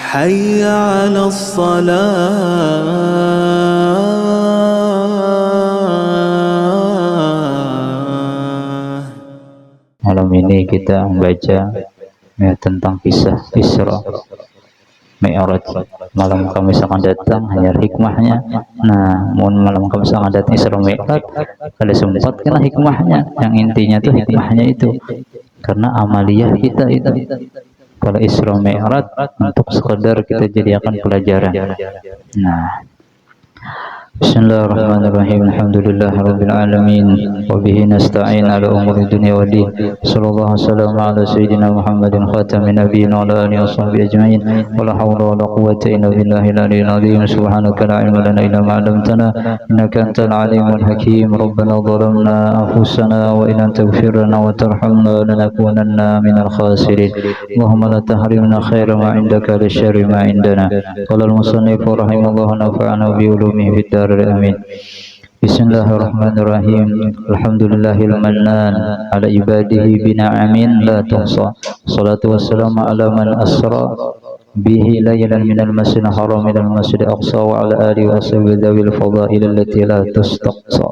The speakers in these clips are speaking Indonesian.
حي على الصلاة. Malam ini kita membaca ya, tentang kisah Isra Mi'raj. Malam Kamis akan datang, hanya hikmahnya. Nah, malam Kamis akan datang Isra Mi'raj, kalau sempat kena hikmahnya. Yang intinya tuh hikmahnya itu karena amaliyah kita itu. Kalau Isra Mi'raj untuk sekedar kita jadikan pelajaran. Nah, Bismillahirrahmanirrahim. Alhamdulillahirabbil alamin wa bihi nasta'in ala umuri dunya waddin. Sallallahu wasallam ala sayyidina Muhammadin khatamin nabiyyin wa ala alihi washabbihi ajmain. Wala haula wala quwwata illa billahil aliyyil azim. Subhanaka la ilma lana illa ma 'allamtana innaka antal alimul hakim. Rabbana dhalamna anfusana wa in lam taghfir lana wa tarhamna lanakunanna minal khasirin. Allahumma la tahrimna khaira ma 'indaka li syarri ma 'indana. Qala al-musannif rahimallahu nafa'ana bi ulumihi fid Amin. Bismillahirrahmanirrahim. Alhamdulillahil mannan ala ibadihi bina'amin la tuhsa. Salatu wassalamu ala man asra bihi laylan minal masjidil haram ilal masjidil aqsa wa ala alihi wa sahbihi dzawil fadail allati la tustaqsa.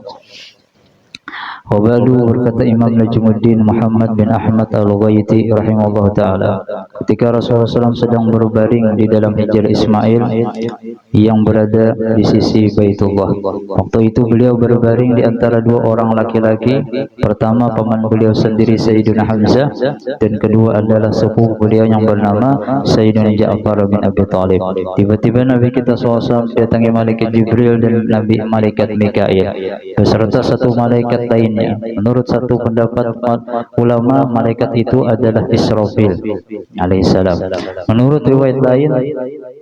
Wabalu, berkata Imam Najmuddin Muhammad bin Ahmad Al-Ghaiti rahimahullah ta'ala, ketika Rasulullah SAW sedang berbaring di dalam hijr Ismail yang berada di sisi Baitullah. Waktu itu beliau berbaring di antara dua orang laki-laki. Pertama paman beliau sendiri Sayyidina Hamzah, dan kedua adalah sepupu beliau yang bernama Sayyidina Ja'far bin Abi Thalib. Tiba-tiba Nabi kita SAW datangi malaikat Jibril dan malaikat Mikail beserta satu malaikat lainnya. Menurut satu pendapat ulama, malaikat itu adalah Israfil alaihissalam. Menurut riwayat lain,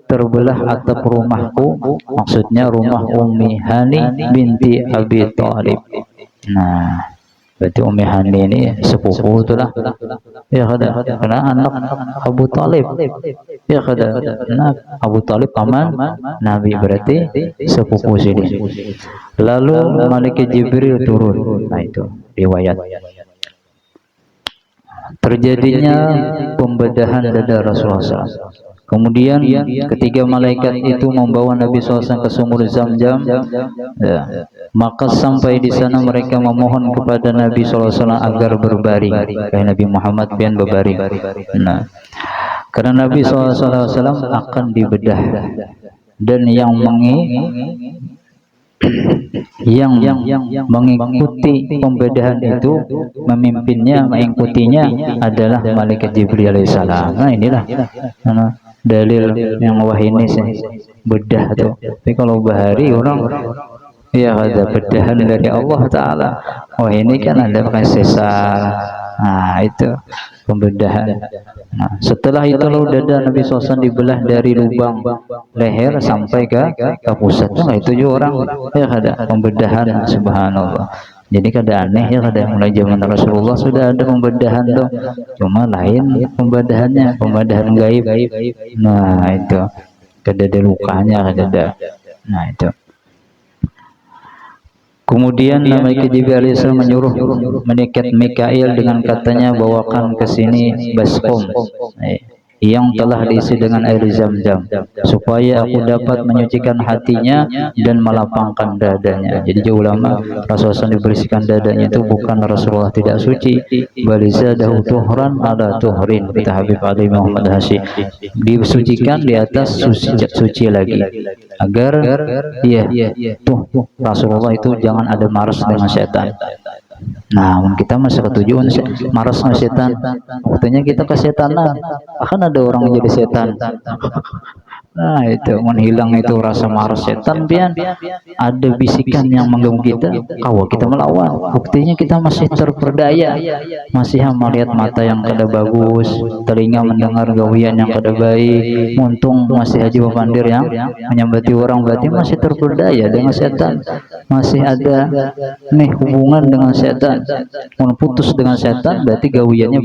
terbelah atap rumahku, maksudnya rumah Ummi Hani binti Abi Thalib. Nah, berarti Ummi Hani ini sepupu itulah. Ya kada, karena anak Abu Thalib. Ya kada, anak Abu Thalib paman Nabi, berarti sepupu sini. Lalu malaikat Jibril turun. Nah, itu riwayat. Terjadinya pembedahan dada Rasulullah SAW. Kemudian ketiga malaikat itu membawa Nabi SAW ke sumur Zam-Zam, ya, maka sampai di sana mereka memohon kepada Nabi SAW agar berbaring. Kayak Nabi Muhammad pian berbaring. Nah, karena Nabi SAW akan dibedah, dan yang mengikuti pembedahan itu, mengikutinya adalah malaikat Jibril alaihissalam. Nah, inilah dalil yang wah ini sih bedah tuh. Tapi kalau bahari orang ya ada bedahan dari Allah Ta'ala. Wah ini kan ada pakai sesar. Nah itu pembedahan. Nah, setelah itu lalu dada Nabi SAW dibelah dari lubang leher sampai ke pusat. Nah itu juga orang ya ada pembedahan. Subhanallah. Jadi kada aneh ya, kada mulai zaman Rasulullah sudah ada pembedahan tuh, cuma lain pembedahannya, pembedahan gaib. Nah itu kada ada lukanya, kada ada. Nah itu. Kemudian malaikat Jibril menyuruh malaikat Mikail dengan katanya, bawakan ke sini baskom yang telah diisi dengan air Zam-Zam, supaya aku dapat menyucikan hatinya dan melapangkan dadanya. Jadi ulama, Rasulullah dibersihkan dadanya itu bukan Rasulullah tidak suci, baliza dahu tuhran ala tuhrin, kata Habib Ali Muhammad Hasyim, disucikan di atas suci lagi, agar tuh Rasulullah itu jangan ada maras dengan setan. Nah, kita masih ketujuan maras sama setan. Waktunya kita kesetanan. Akan ada orang menjadi setan. Nah, itu menghilang itu rasa maras setan, pian ada bisikan yang mengganggu kita, kalau kita melawan, buktinya kita masih terperdaya, masih melihat mata yang kada bagus, telinga mendengar gawian yang kada baik, muntung masih haji papandir yang menyambati orang, berarti masih terperdaya dengan setan, masih ada nih hubungan dengan setan. Kalau putus dengan setan berarti gawiannya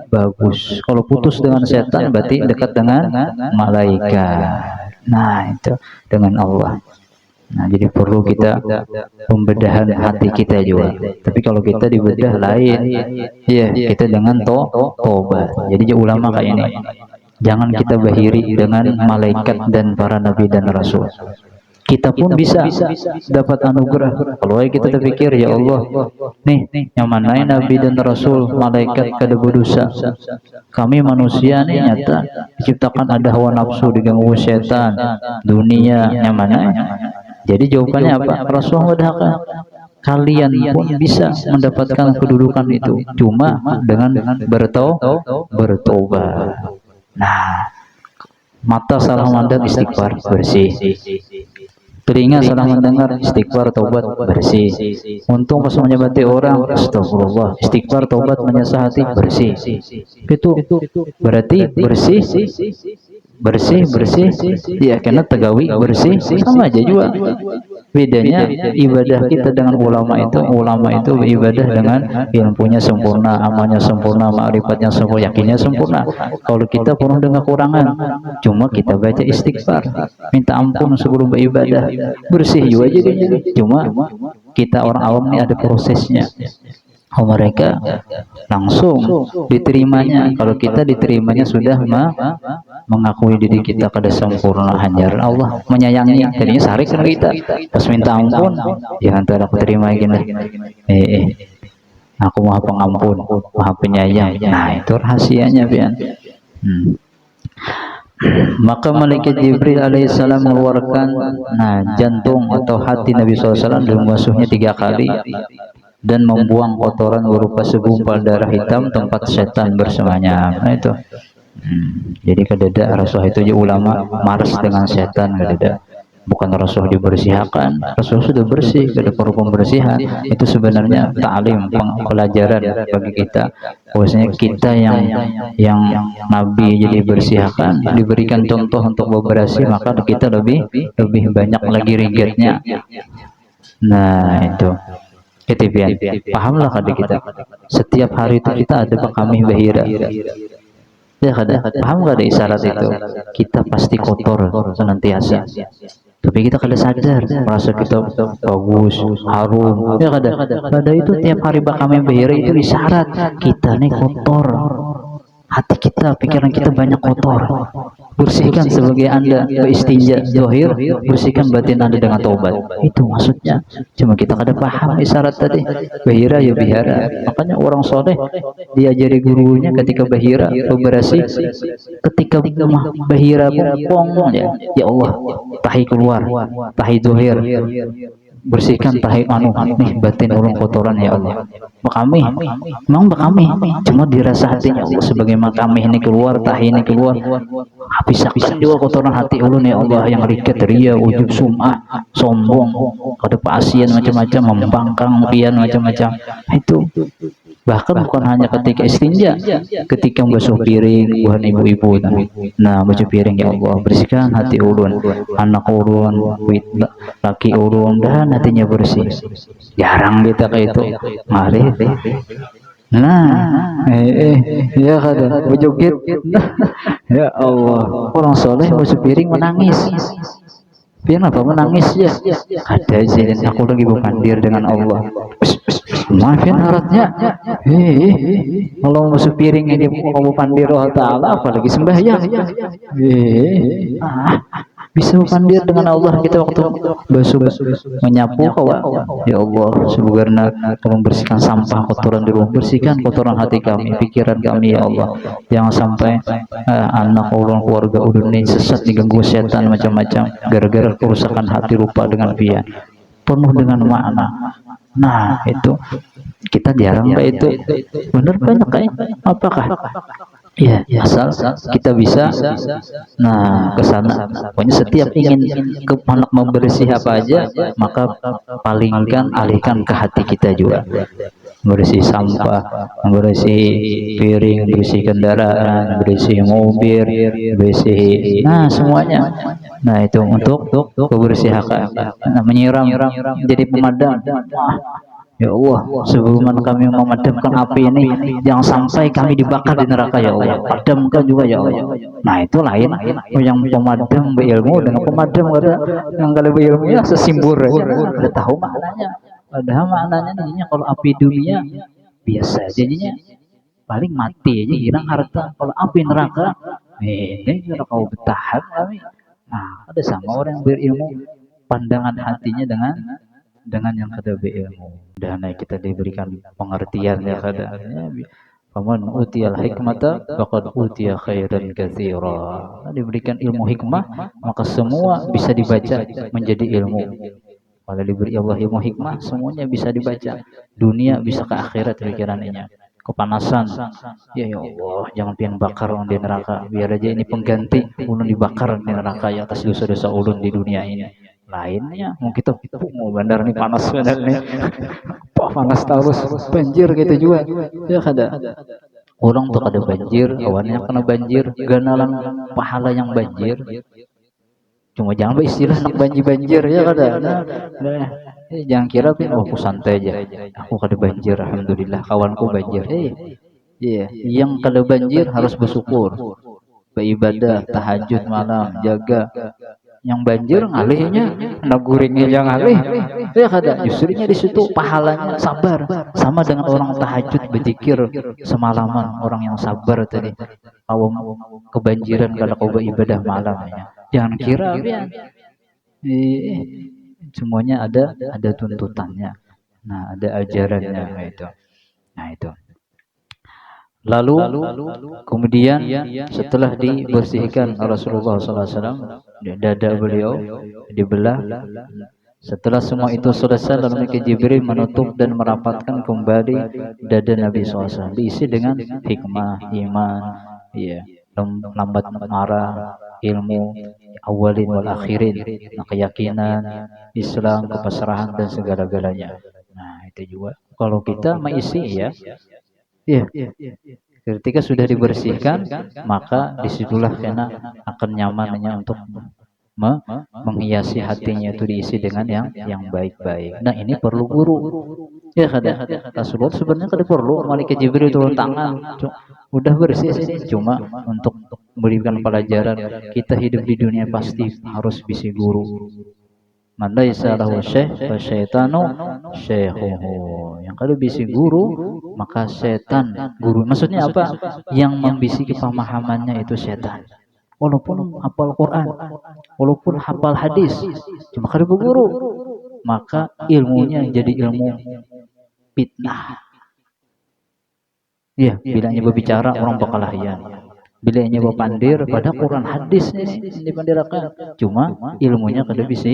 bagus, kalau putus dengan setan berarti dekat dengan malaikat. Nah itu dengan Allah. Nah jadi perlu kita pembedahan hati kita juga. Tapi kalau kita dibedah lain, ya kita dengan tobat. Jadi ulama kayak ini Jangan kita bahiri dengan malaikat dan para nabi dan rasul. Kita pun bisa dapat anugerah kalau kita terpikir, ya Allah, nih yang mana nabi dan rasul, malaikat kada berdosa, kami manusia nih nyata diciptakan ada hawa nafsu, diganggu setan, dunia yang mana. Jadi jawabannya apa? Rasulullah, kalian pun bisa mendapatkan kedudukan itu cuma dengan bertobat. Nah, mata salah mandang istighfar bersih, telinga salah mendengar istighfar taubat bersih, untung pas menyebati orang astagfirullah istighfar taubat menyesahati bersih. Itu berarti bersih ya, karena tegawi bersih sama aja juga. Bedanya ibadah kita dengan ulama itu beribadah dengan ilmunya sempurna, amalnya sempurna, ma'rifatnya sempurna, yakinnya sempurna. Kalau kita penuh dengan kekurangan, cuma kita baca istighfar, minta ampun sebelum beribadah, bersih juga jadinya. Cuma kita orang awam ini ada prosesnya. Mereka langsung diterimanya. Kalau kita diterimanya sudah mengakui diri kita kada sempurna, hanya Allah menyayangi, jadinya sarik kan kita pas minta ampun, jangan terlalu aku terima gini, aku maha pengampun, maha penyayang. Nah itu rahasianya pian. Maka malaikat Jibril alaihissalam mengeluarkan jantung atau hati Nabi SAW dan membasuhnya 3 kali dan membuang kotoran berupa segumpal darah hitam tempat setan bersemayam. Nah itu. Jadi kadada Rasul itu ulama maras dengan setan, kadada. Bukan Rasul dibersihkan, Rasul sudah bersih, kada perlu pembersihan. Itu sebenarnya ta'lim, pelajaran bagi kita. Bahwasanya kita yang Nabi jadi bersihkan, diberikan contoh untuk bebersih, maka kita lebih banyak lagi rigetnya. Nah itu. Ketipian, pahamlah kada kita. Setiap hari itu kita ada kami bahira. Ya kada, paham kada isyarat itu? Kita pasti kotor senantiasa. Tapi kita kada sadar, merasa kita bagus, harum. Ya kada, kada itu tiap hari kami bahira itu isyarat kita nih kotor. Hati kita, pikiran kita banyak kotor. Bersihkan sebagai Anda beristinja zahir, bersihkan batin Anda dengan taubat. Itu maksudnya. Cuma kita kada paham isyarat tadi. Bahira ya bihara. Makanya orang soleh diajari gurunya ketika bahira bebersih, ketika bahira pong ya Allah, tahi keluar, tahi zahir, bersihkan tahi nih batin ulun kotoran ya Allah. Kami memang cuma dirasa hatinya Allah, sebagaimana kami ini keluar, tahi ini keluar, habiskan juga kotoran hati ulun ya Allah, yang riket, ria, ujub, sum'ah, sombong, kada pasien macam-macam, membangkang pian macam-macam. Itu bahkan bukan hanya ketika istinja, ketika membasuh piring buat ibu-ibu. Nah, basuh piring ya Allah, bersihkan hati ulun, anak ulun, laki ulun, dan hatinya bersih. Jarang kita kayak itu. Mari. Nah, ya kada berjoget. Ya Allah, orang soleh basuh piring menangis. Kenapa menangis ya? Ada sih, aku lagi berpandir dengan Allah. Maafin haratnya. Kalau musuh piring ini kamu pandir Allah Ta'ala, apalagi sembahyang. Bisa pandir dengan Allah kita waktu basuh menyapu kawan. Ya Allah, sebenarnya tolong bersihkan sampah kotoran di rumah, bersihkan kotoran hati kami, pikiran kami ya Allah. Jangan sampai anak orang keluarga ulun ini sesat, diganggu setan macam-macam gara-gara kerusakan hati rupa dengan pian. Penuh dengan makna. Nah itu kita jarang itu benar banyak kayak apakah ya asal kita bisa ke sana. Pokoknya setiap ingin ke anak membersih apa aja, maka alihkan ke hati kita juga. Bersih sampah, bersih piring, bersih kendaraan, bersih mobil, bersih semuanya. Nah itu untuk kebersihan. Menyiram jadi pemadam. Ya Allah, sebelum kami memadamkan api ini, jangan sampai kami dibakar di neraka ya Allah. Padamkan juga ya Allah. Nah itu lain. Yang pemadam berilmu dengan pemadam yang kalau berilmunya sesimbur aja, udah tahu maknanya. Padahal maknanya jadinya kalau api dunia biasa, jadinya paling mati aja hilang harta. Kalau api neraka Ini kalau kau bertahan kami. Nah, ada sama orang yang berilmu, pandangan hatinya dengan yang kada berilmu. Dan kita diberikan pengertian ya kadanya. Faman utiyal hikmata faqad utiya khairan katsira. Diberikan ilmu hikmah, maka semua bisa dibaca menjadi ilmu. Kalau diberi Allah ilmu hikmah, semuanya bisa dibaca. Dunia bisa ke akhirat pikirannya. Kepanasan, ya Allah, jangan pian bakar orang di neraka. Biar aja ini pengganti ulun dibakar di neraka ya atas dosa-dosa ulun di dunia ini. Lainnya, mau kita mau bandar nih panas benar nih. Panas terus, banjir gitu juga. Ya kada. Orang tuh kada banjir, awannya kena banjir, ganalan pahala yang banjir. Cuma jangan istilah nak banjir-banjir ya kada. Jangan kira pin oh aku santai aja. Aku kada banjir alhamdulillah, kawanku banjir. Iya, yang kada banjir harus bersyukur. Beribadah, tahajud malam, jaga. Yang banjir ngalihnya, nak guringnya yang ngalih. Ya kada, justrunya di situ pahalanya sabar. Sama dengan orang tahajud berzikir semalaman, orang yang sabar tadi. Kau kebanjiran kalau kau beribadah malamnya. Jangan kira ya. Semuanya ada tuntutannya. Nah, ada ajarannya itu. Nah, itu. Lalu kemudian setelah dibersihkan Rasulullah SAW, dada beliau dibelah. Setelah semua itu selesai, lalu Jibril menutup dan merapatkan kembali dada Nabi SAW, diisi dengan hikmah, iman, ya, lambat marah, ilmu, awalin wal akhirin, keyakinan, Islam, kepasrahan dan segala-galanya. Nah, itu juga kalau kita mengisi ya. Iya, ketika sudah dibersihkan, maka disitulah karena akan nyamannya untuk menghiasi hatinya itu diisi dengan yang baik-baik. Nah, ini perlu guru. Ya kada. Rasulullah sebenarnya kada perlu malaikat Jibril turun tangan. Udah bersih sini. Cuma untuk memberikan pelajaran, kita hidup di dunia pasti harus bisi guru. Man laisa lahu syekh fa syaitanu syaikhuhu. Yang kalau bisi guru, maka setan guru. Maksudnya apa? Yang membisiki pemahamannya itu setan. Walaupun hafal Quran, walaupun hafal hadis, cuma kalau berguru, maka ilmunya jadi ilmu fitnah. Iya, bilangnya berbicara orang bakal lahian. Bila nyoba pandir pada Quran hadis ini dipandirakan, cuma ilmunya kada bisa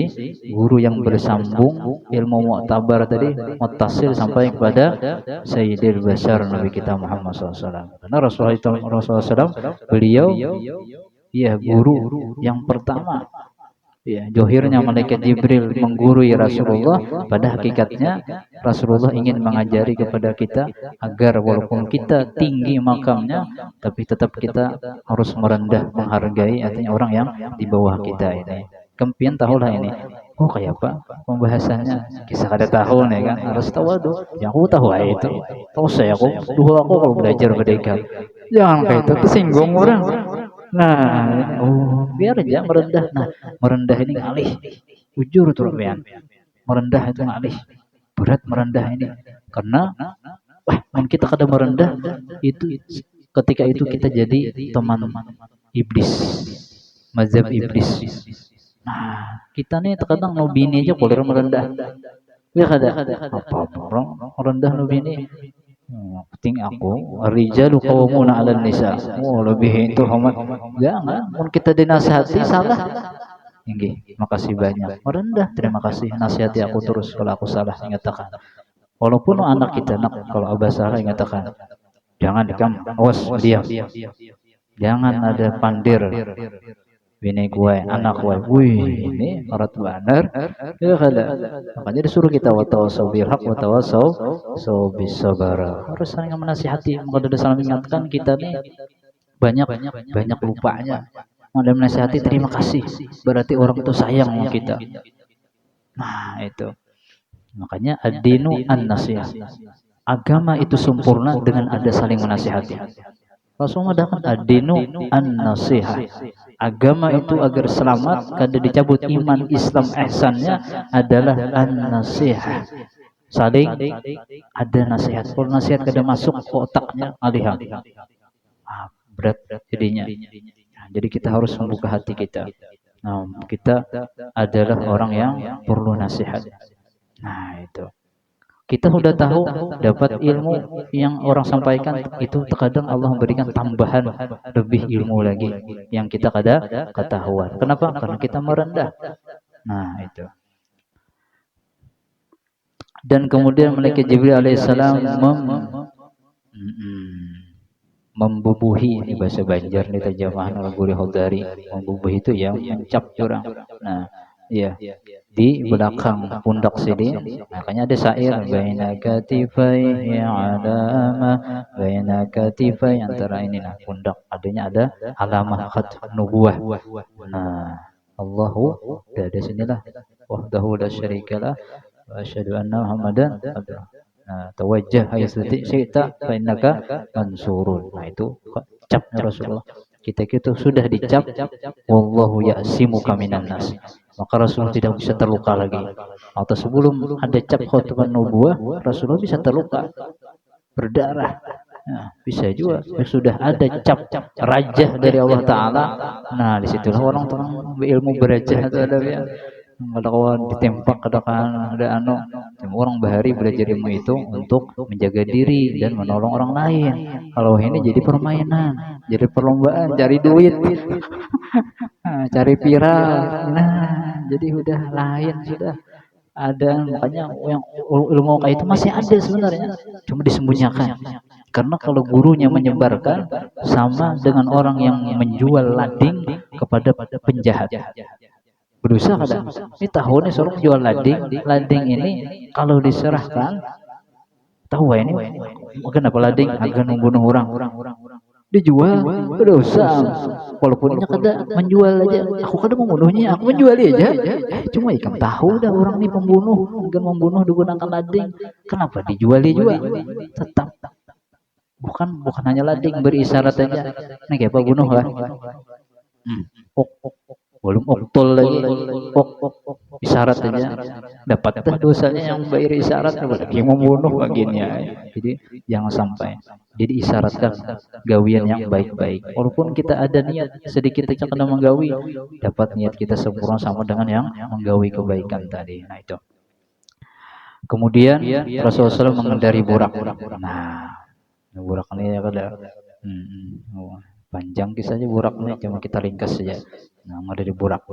guru yang bersambung ilmu mu'tabar tadi muttasil sampai kepada Sayyidil Bashar Nabi kita Muhammad SAW. Karena Rasulullah SAW beliau ya guru yang pertama. Ya, johirnya malaikat Jibril menggurui Rasulullah, pada hakikatnya Rasulullah ingin mengajari kepada kita agar walaupun kita tinggi makamnya, tapi tetap kita harus merendah menghargai artinya orang yang di bawah kita ini. Kempian tahulah ini. Oh kayak apa pembahasannya? Kisah kada tahu nih kan, harus tahu aduh. Yang aku tahu itu. Tahu saya aku, dulu aku kalau belajar berdeka. Jangan kayak itu tersinggung orang. Nah, biar aja merendah. Nah, merendah ini ngalih. Jujur tuh pian. Merendah itu ngalih. Berat merendah ini. Karena wah, kita kada merendah itu ketika itu kita jadi teman iblis. Mazhab iblis. Nah, kita nih terkadang no bini aja boleh merendah. Ya kada. Apa orang merendah no bini? Penting aku rijalu qawwamuna 'alan nisa. Oh, lebih itu hormat. Jangan, mun kita dinasihati salah. Nggih, makasih banyak. Merendah, terima kasih nasihati aku terus kalau aku salah ingatakan. Walaupun anak kita nak kalau abah salah ingatakan. Jangan dikam, awas diam. Jangan ada pandir. Bini gue, anak gue, wih ini orang benar, ya kada. Makanya disuruh kita watawasau bil haq, watawasau bis sabar. Harus saling menasihati. Maka ada saling mengingatkan kita nih banyak lupanya. Ada menasihati terima kasih. Berarti orang itu sayang sama kita. Nah itu. Makanya ad-dinu an-nasihah. Agama itu sempurna dengan ada saling menasihati. Rasulullah mengatakan ad-dinu an-nasihah. Agama itu agar selamat kada dicabut iman Islam ihsannya adalah an-nasihah. Saling ada nasihat. Kalau nasihat kada masuk ke otaknya alihah. Berat jadinya. Jadi kita harus membuka hati kita. Nah, kita adalah orang yang perlu nasihat. Nah, itu. Kita sudah tahu dapat ilmu yang orang sampaikan itu, terkadang Allah memberikan tambahan lebih ilmu lagi yang kita ketahuan. Kenapa? Karena kita merendah. Nah, itu. Dan kemudian malaikat Jibril alaihissalam membubuhi, ini bahasa Banjar nih terjemahan Al-Guri Hodari. Membubuhi itu ya mencap orang. Nah, iya, di belakang pundak sini. Makanya ada syair baina katifai alama baina katifai, antara ini nah pundak adanya ada alamah khat nubuwah. Nah, Allahu dari sinilah wahdahu la syarikalah wa asyhadu anna Muhammadan abduhu. Nah, tawajjah haitsu syi'ta fa innaka mansurun. Nah, itu capnya Rasulullah. Kita sudah dicap wallahu ya'simuka minan nas. Maka Rasulullah tidak bisa terluka lagi. Atau sebelum ada cap khutbah nubuwah, Rasulullah bisa terluka, berdarah. Nah, bisa juga sudah ada cap rajah dari Allah Ta'ala. Nah, disitulah orang berilmu berajah atau ada yang ada kawan ditempak, ada orang bahari belajar ilmu itu untuk menjaga diri dan menolong orang lain. Kalau ini jadi permainan, jadi perlombaan, cari duit, nah, cari viral. Nah, jadi udah lain sudah ada. Makanya yang ilmu kayak itu masih ada sebenarnya, cuma disembunyikan. Karena kalau gurunya menyebarkan, sama dengan orang yang menjual lading kepada penjahat. Berusaha kadang, ini tahunnya suruh jual lading ini kalau diserahkan, tahu ini kenapa lading agar membunuh orang, dijual berusaha, walaupun ini kada menjual aja, aku kada membunuhnya, aku menjual aja, cuma ikan tahu dah orang ini pembunuh, agar membunuh digunakan lading, kenapa dijual juga, tetap bukan hanya lading berisyarat aja, ini kayak apa bunuh lah. Belum oktol lagi, isyarat aja dapat dosanya yang bayar isyarat, apalagi membunuh bagiannya. Jadi jangan sampai. Jadi isyaratkan gawian yang baik-baik. Walaupun kita ada niat sedikit aja kena menggawi, dapat niat kita sempurna sama dengan yang menggawi kebaikan tadi. Nah, itu. Kemudian Rasulullah SAW mengendari burak. Nah, burak ini ya kada. Panjang kisahnya burak nih, cuma kita ringkas saja. Nah, ada di burak.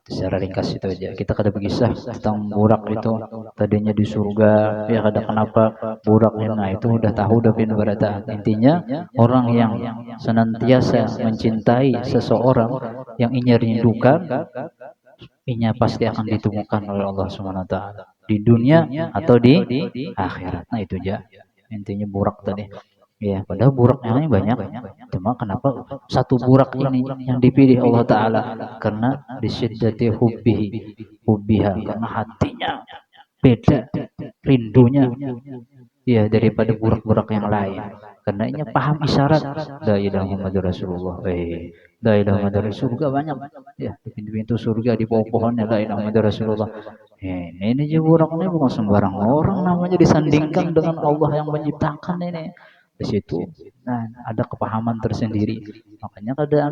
Secara ringkas itu aja. Kita kada berkisah tentang burak itu. Tadinya di surga, ya kada kenapa buraknya. Nah, itu udah tahu udah pin berata. Intinya orang yang senantiasa mencintai seseorang yang ia rindukan, ia pasti akan ditemukan oleh Allah SWT di dunia atau di akhirat. Nah, itu aja intinya burak tadi. Ya, padahal burak yang lain banyak. Cuma kenapa satu burak ini yang dipilih Allah Ta'ala? Karena disyiddati hubbiha, karena hatinya beda, rindunya ya daripada burak-burak yang lain. Karena ini paham isyarat la ilaha Muhammadur Rasulullah. La ilaha Muhammadur Rasulullah banyak ya, di pintu-pintu surga di pohon-pohonnya la ilaha Muhammadur Rasulullah. Ini aja burak ini bukan sembarang orang, namanya disandingkan dengan Allah yang menciptakan ini. Di situ nah ada kepahaman tersendiri, makanya kada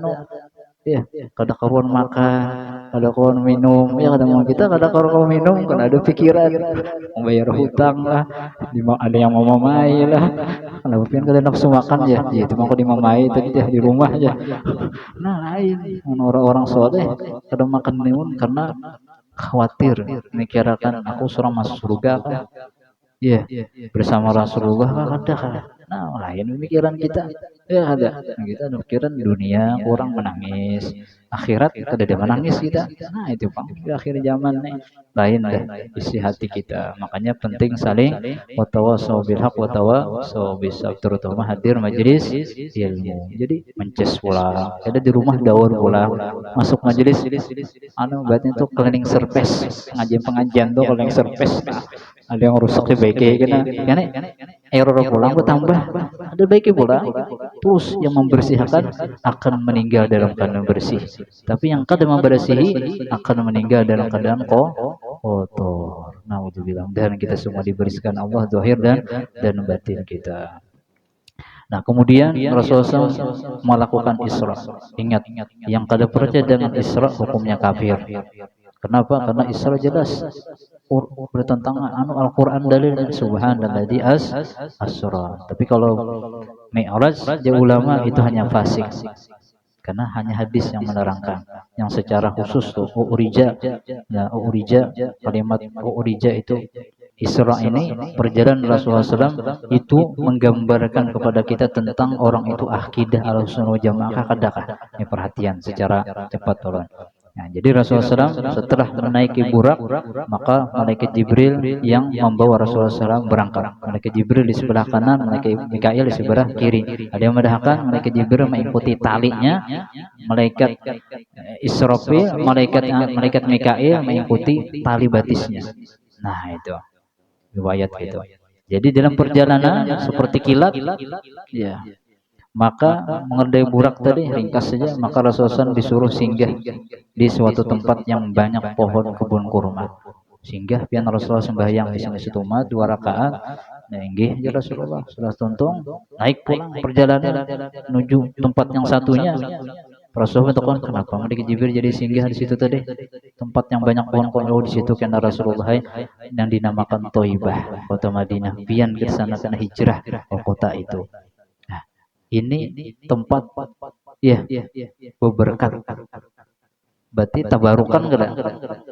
ya kada karuan makan, kada karuan minum, ya kada mau kita kada karuan minum, kada ada pikiran membayar hutang lah, ada yang mau mamai lah, kalau pian kada nafsu makan ya itu mau dimamai tadi ya di rumah aja. Nah, lain orang-orang soleh kada makan minum karena khawatir mikirkan aku surang masuk surga kan. Iya, bersama Rasulullah ada kan. Nah, lain pemikiran kita. Ya ada. Kita pikiran dunia orang menangis, akhirat kada ada menangis kita. Nah, itu Bang. Di akhir zaman nih lain dah isi hati kita. Makanya penting saling watawasau bil haq watawasau bis sabr, terutama hadir majelis ilmu. Jadi mences pula. Ada di rumah daur pula. Masuk majelis berarti itu cleaning service. Pengajian tuh cleaning service. Ada yang rusak baiknya kena error pulang bertambah, ada baiknya pulang terus yang membersihkan akan meninggal dalam keadaan bersih, tapi yang kada membersihi akan meninggal dalam keadaan kotor. Naudzubillah. Dan kita semua dibersihkan Allah zahir dan batin kita. Nah, kemudian Rasulullah SAW melakukan Isra. Ingat, yang kada percaya dengan Isra hukumnya kafir. Kenapa? Karena Isra jelas bertentangan Al-Qur'an dalilnya subhanalladzi asra. Tapi kalau Mi'raj di ulama itu hanya fasik. Karena hanya hadis yang menerangkan. Yang secara khusus tuh urija, ya urija, kalimat urija itu Isra ini perjalanan Rasulullah SAW itu menggambarkan kepada kita tentang orang itu akidah Ahlussunnah wal Jamaah kadakah. Ini perhatian secara cepat tolong. Nah, jadi Rasulullah SAW setelah menaiki burak, maka malaikat Jibril yang membawa Rasulullah SAW berangkat. Malaikat Jibril di sebelah kanan, malaikat Mikail di sebelah kiri. Ada yang mendahkan malaikat Jibril mengikuti talinya, malaikat Israfil, malaikat Mikail mengikuti tali batisnya. Nah, itu riwayat gitu. Jadi dalam perjalanan seperti kilat, ya, maka mengendarai burak tadi ringkas saja, maka Rasulullah disuruh singgah di suatu tempat yang banyak pohon kebun kurma. Singgah pian Rasulullah sembahyang di situ 2 rakaat. Nah, inggih ya Rasulullah sudah tuntung naik pulang perjalanan menuju tempat yang satunya. Rasulullah bertanya, kenapa malaikat Jibril jadi singgah di situ tadi? Tempat yang banyak pohon-pohon. Oh, di situ karena Rasulullah yang dinamakan Thaibah, kota Madinah. Pian ke sana karena hijrah ke kota itu. Nah, ini tempat ya berberkat. Berarti tabarukan enggak?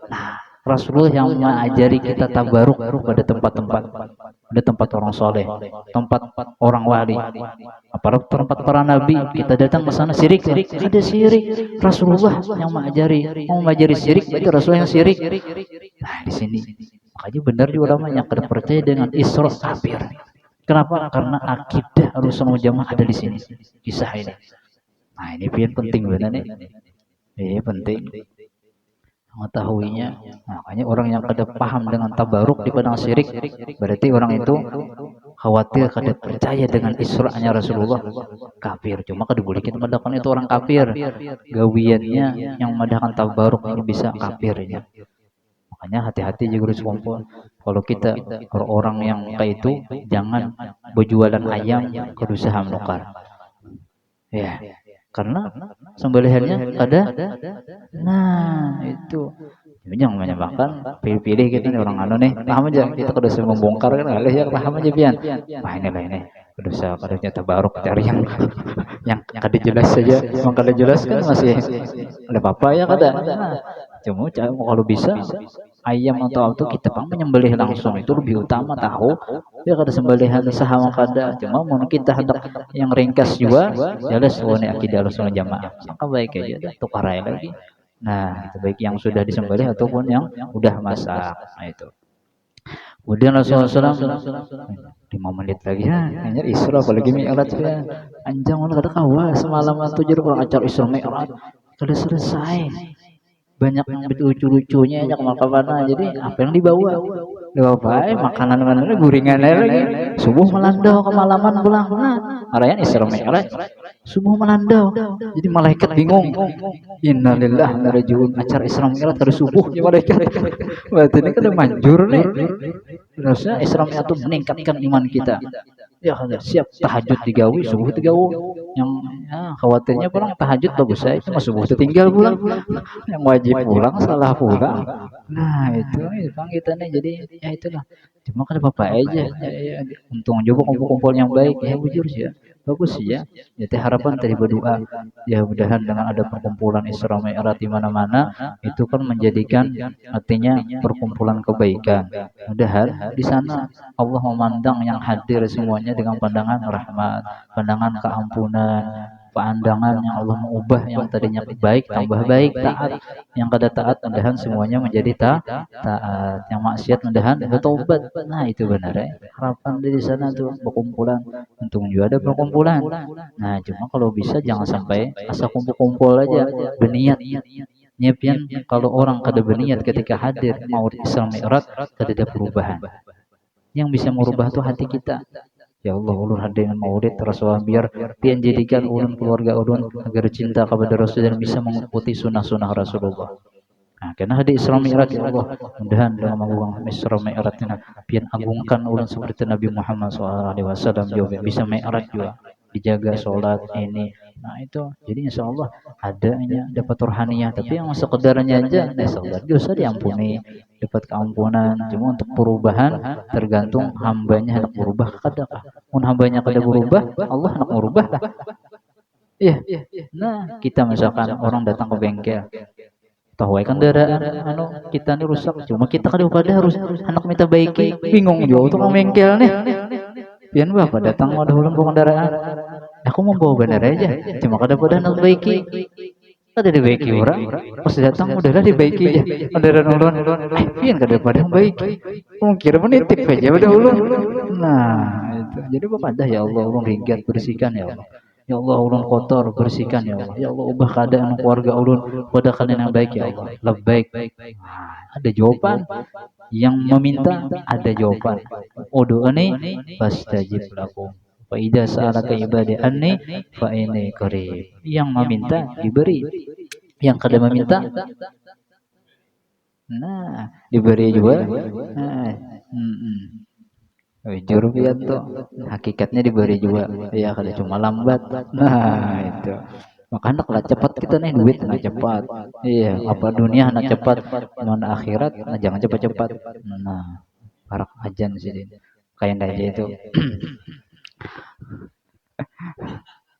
Nah, Rasulullah yang mengajari kita tabaruk pada tempat-tempat, ada tempat orang soleh, tempat orang wali, apalagi tempat para nabi. Kita datang ke sana syirik, ada syirik. Rasulullah yang mengajari syirik, berarti Rasulullah yang syirik. Nah, di sini makanya benar di ulama yang kada percaya dengan Isra kafir. Kenapa? Karena akidah Ahlussunnah wal Jamaah ada di sini, kisah ini. Nah, ini penting benar nih. Penting mengetahuinya. Makanya orang yang kada paham dengan tabaruk di padang syirik, berarti orang itu khawatir kada percaya dengan Isra-nya Rasulullah, kafir. Cuma kada boleh kita mendakkan itu orang kafir. Gawiannya yang mendakkan tabaruk ini bisa kafirnya. Makanya hati-hati juga harus kumpul. Kalau kita orang yang kayak itu, jangan berjualan ayam berusaha menukar. Ya. Karena sembelihannya ada. Nah, itu jangan menyamakan pilih-pilih kita nih orang nih paham aja, kita kudu usah membongkar kan ya paham aja pian. Wah, ini kudu usah kadanya tabaruk cari yang kada jelas saja. Yang kada jelas kan masih ada apa ya kada. Nah, cuma kalau bisa ayam atau apa kita menyembelih langsung itu lebih utama tahu. Ya kada sembelihan sahama kada. Cuma mungkin kita hendak yang ringkas juga jelas wone akidah Ahlussunnah Jamaah. Maka baik aja tukar lagi. Nah, itu baik yang sudah disembelih ataupun yang udah masak. Nah, itu. Kemudian Rasulullah SAW 5 menit lagi ya, hanya Isra apalagi Mi'raj ya. Anjang mana kada kawa semalaman tuh jadi kurang acar Isra Mi'raj. Kada selesai. Banyak yang lucu-lucunya ya kemana-mana. Jadi apa yang dibawa? Makanan-makanannya guringan lagi. Subuh melandau kemalaman pulang. Arayan Isra Mi'raj. Subuh melandau. Jadi malaikat bingung. Innalillahi wa inna ilaihi raji'un. Acara Isra Mi'raj harus subuh ya malaikat. Berarti ini kan manjur nih. Harusnya Isra Mi'raj itu meningkatkan iman kita. Ya siap tahajud digawi, subuh digawi. Yang khawatirnya pulang tahajud bagus saya, cuma subuh tertinggal pulang. Yang wajib pulang salah pulang. Nah, itu bang kita nih, jadi ya itulah. Cuma kan apa aja. Ya, untung juga kumpul-kumpul yang baik ya, bujur sih ya. Bagus sih ya. Jadi harapan tadi berdoa ya mudahan dengan ada perkumpulan Isra Mi'raj di mana-mana itu kan menjadikan artinya perkumpulan kebaikan. Mudahan di sana Allah memandang yang hadir semuanya dengan pandangan rahmat, pandangan keampunan, pandangan yang Allah mengubah yang tadinya baik tambah baik, taat. Yang kada taat mudahan semuanya menjadi taat, yang maksiat mudahan bertobat. Nah, itu benar ya. Harapan di sana tuh perkumpulan. Untung juga ada perkumpulan. Nah, cuma kalau bisa jangan sampai asal kumpul-kumpul aja, berniat. Nyiapin kalau orang kada berniat ketika hadir mau Isra Mi'raj kada ada perubahan. Yang bisa merubah tuh hati kita. Ya Allah, ulun hadir dengan maulid Rasulullah biar pian jadikan ulun keluarga ulun agar cinta kepada Rasul dan bisa mengikuti sunnah-sunnah Rasulullah. Nah, karena hadir Isra Mi'raj ya Allah, mudahan dalam agung Isra Mi'raj ini pian agungkan ulun seperti Nabi Muhammad SAW juga bisa Mi'raj juga dijaga sholat ini. Nah itu, jadi insya Allah adanya dapat rohaniyah. Tapi yang sekedarnya aja, nah sholat dosa diampuni, dapat keampunan. Cuma untuk perubahan tergantung hambanya hendak berubah kadakah. Mun hambanya kada berubah, Allah hendak merubah lah. Iya. Nah kita misalkan orang datang ke bengkel, tahu kendaraan anu kita ini rusak, cuma kita kadang pada harus anak minta baiki, bingung juga tukang bengkel nih. Pian bapak datang ada ulun bawa kendaraan, aku mau bawa bener aja, cuma kadang pada anak baiki, ada dibaiki orang, pas datang udahlah dibaiki aja, kendaraan ulun, pian kadang pada baiki, mungkin menitip aja udah ulun. Nah itu, jadi bapak dah ya Allah, ulun ringkat bersihkan ya Allah. Ya Allah ulun kotor bersihkan ya Allah. Ya Allah ubah keadaan keluarga ulun pada keadaan yang baik ya Allah. Labbaik. Nah, ada jawaban yang meminta, ada jawaban. Ud'uni fastajib lakum. Fa idza sa'alaka ibadi anni fa inni qarib. Yang meminta diberi. Yang kada meminta nah diberi juga. Nah, jujur tuh hakikatnya diberi juga ya kalau cuma lambat. Nah itu makanya lah cepat kita nih duit nah cepat iya apa dunia nah cepat mana akhirat nah jangan cepat-cepat. Nah parak ajan sih kayak aja itu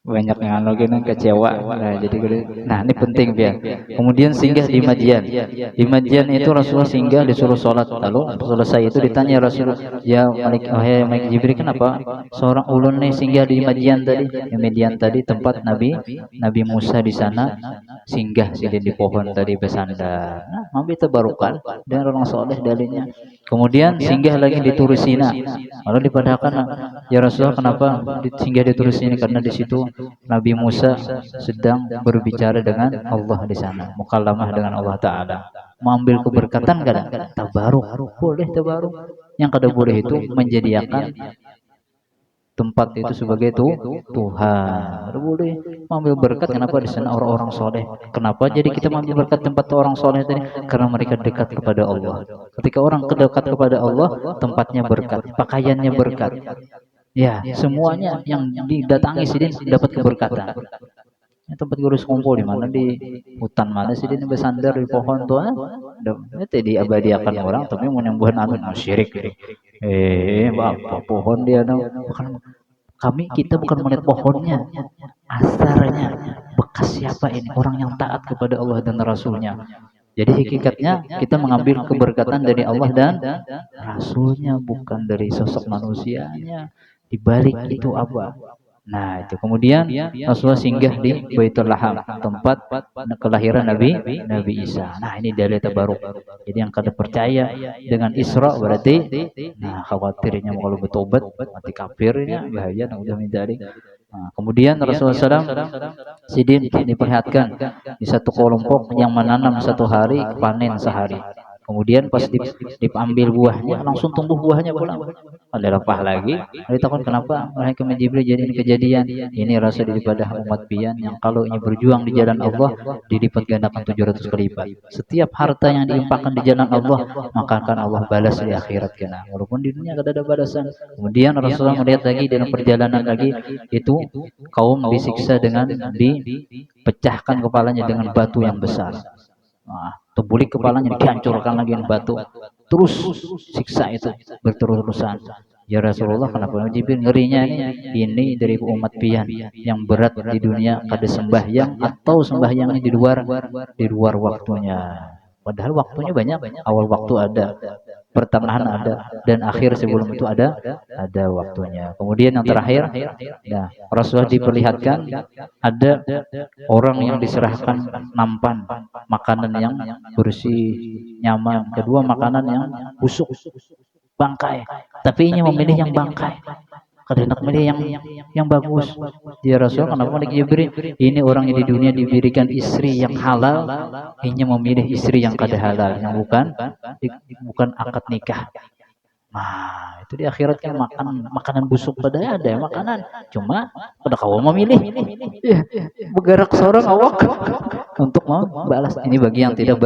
banyak yang gini kecewa. Nah, jadi nah ini penting ya. Kemudian singgah di Madian. Di Madian itu Rasulullah singgah disuruh sholat. Lalu selesai itu ditanya Rasul, ya Malik Jibril kenapa seorang ulun nih singgah di Madian tadi? Di Madian tadi tempat Nabi Musa di sana singgah di pohon tadi bersandar. Nah, mampir tabarukan dan orang soleh dalilnya. Kemudian singgah lagi di Turusina. Lalu dipadahkan ya Rasulullah kenapa singgah di Turusina? Karena di situ Nabi Musa sedang berbicara dengan Allah di sana, mukallamah dengan Allah Ta'ala, mengambil keberkatan kadang tabaruk, boleh tabaruk. Yang kada boleh itu menjadikan tempat itu sebagai Tuhan. Kada boleh mengambil berkat. Kenapa di sana orang-orang soleh? Kenapa jadi kita mengambil berkat tempat orang soleh tadi? Karena mereka dekat kepada Allah. Ketika orang dekat kepada Allah, tempatnya berkat, pakaiannya berkat. Ya, semuanya yang didatangi sidin dapat keberkatan. Ya, tempat guru kumpul di mana di hutan mana sidin bersandar di pohon tuh, itu diabadiakan orang, tapi mau nyembuhan anu syirik. Apa pohon dia bukan kami kita bukan melihat pohonnya, asarnya bekas siapa ini orang yang taat kepada Allah dan Rasulnya. Jadi hakikatnya kita mengambil keberkatan dari Allah dan Rasulnya, bukan dari sosok manusianya. Di balik itu apa? Nah itu kemudian Rasulullah singgah di Baitul Laham, tempat kelahiran Nabi Isa. Nah ini dalil tabaruk. Jadi yang kada percaya dengan Isra berarti nah khawatirnya kalau bertobat mati kafirnya bahaya. Nah udah minta. Nah, kemudian Rasulullah SAW sidin diperlihatkan di satu kelompok yang menanam satu hari panen sehari. Kemudian pas diambil buahnya langsung tumbuh buahnya pulang. Ada lepah lagi. Lalu takut kenapa mereka Jibril jadi ini kejadian. Ini rasa daripada umat pian yang kalau ini berjuang di jalan Allah dilipat gandakan 700 kali lipat. Setiap harta yang diimpakkan di jalan Allah maka akan Allah balas di akhirat kena. Walaupun di dunia tidak ada balasan. Kemudian Rasulullah melihat lagi dalam perjalanan lagi itu kaum disiksa dengan dipecahkan kepalanya dengan batu yang besar. Nah, terbulik kepalanya dihancurkan lagi dengan batu. Terus siksa itu berterus-terusan. Ya Rasulullah kenapa Jibril ngerinya ini dari umat pian yang berat di dunia kada sembahyang atau sembahyangnya di luar waktunya. Padahal waktunya banyak, awal waktu ada, pertengahan ada, dan akhir sebelum itu ada waktunya. Kemudian yang terakhir, nah Rasulullah diperlihatkan ada orang yang diserahkan nampan makanan yang bersih, nyaman. Kedua makanan yang busuk, bangkai. Tapi ini memilih yang bangkai. Kada hendak milih yang bagus. Ya Rasul, kenapa Malik Jibril? Ini orang yang di dunia diberikan istri yang halal, ini memilih istri yang kada halal, yang bukan akad nikah. Nah, itu di akhirat kan makan makanan busuk pada ada ya makanan. Cuma pada kau memilih. Ya, bergerak seorang awak untuk membalas ini bagi yang tidak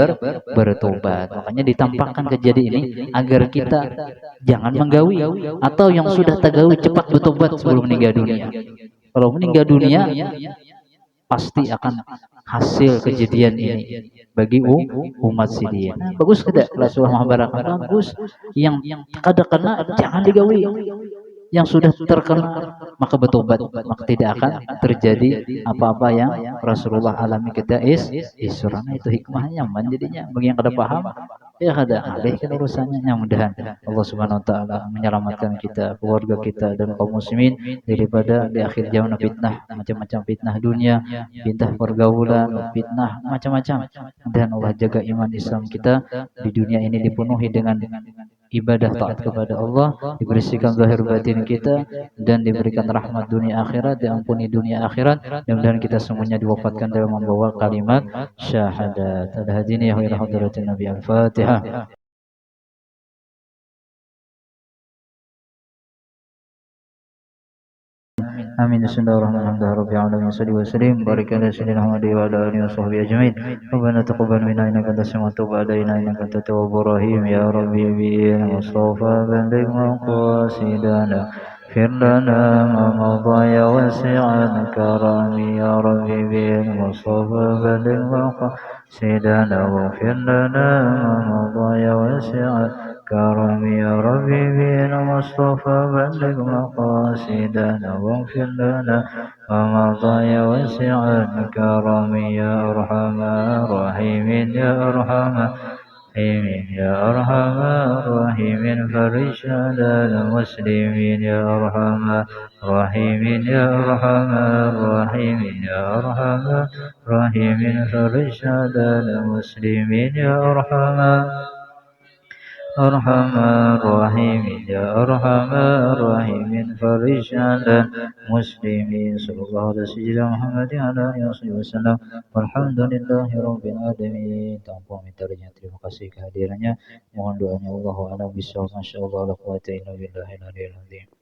bertobat. Makanya ditampakkan kejadian ini agar kita jangan menggawi atau yang sudah tergawi cepat bertobat sebelum meninggal dunia. Kalau meninggal dunia pasti akan hasil kejadian ini bagi umat sidin. Nah, bagus tidak kelas Mahabharata? Bagus. Yang kada kena jangan digawi. Yang sudah terkena maka bertobat, maka tidak akan terjadi apa-apa yang Rasulullah alami kita isurana itu hikmahnya menjadinya bagi yang kada paham ya kada alihkan urusannya. Yang mudahan Allah Subhanahu wa taala menyelamatkan kita, keluarga kita dan kaum muslimin daripada di akhir zaman fitnah, macam-macam fitnah dunia, fitnah pergaulan, fitnah macam-macam. Dan Allah jaga iman Islam kita di dunia ini dipenuhi dengan ibadah taat kepada Allah, dibersihkan zahir batin kita dan diberikan rahmat dunia akhirat, diampuni dunia akhirat, dan kita semuanya diwafatkan dalam membawa kalimat syahadat. Ada hadirin ya hadratin Nabi Al-Fatihah. Amin. Bismillahirrahmanirrahim. Rabbil alamin salli wa sallim barik ala sayyidina Muhammad wa ala alihi wa sahbihi ajmain. Rabbana taqabbal minna innaka antas samiul tawwab alaina innaka antat tawwabur rahim ya rabbi bil mustafa balligh maqasidana اغفر لنا ما مضى يا واسع الكرم يا ربي بالمصطفى بلغ مقاصدنا واغفر لنا ما مضى يا واسع الكرم يا ربي بالمصطفى بلغ مقاصدنا واغفر لنا ما مضى يا واسع الكرم يا أرحم الراحمين يا أرحم يا أرحم الراحمين فرج على المسلمين يا أرحم الراحمين يا أرحم الراحمين يا أرحم الراحمين فرج على المسلمين يا أرحم الراحمين يا أرحم الراحمين فرج على المسلمين صلى الله على سيدنا محمد وعلى آله وصحبه وسلم والحمد لله رب العالمين. Tanpa minta terima kasih kehadirannya, mohon doanya Allah a'lam bishawab. Masyaallah la quwwata illa billahil aliyil azim.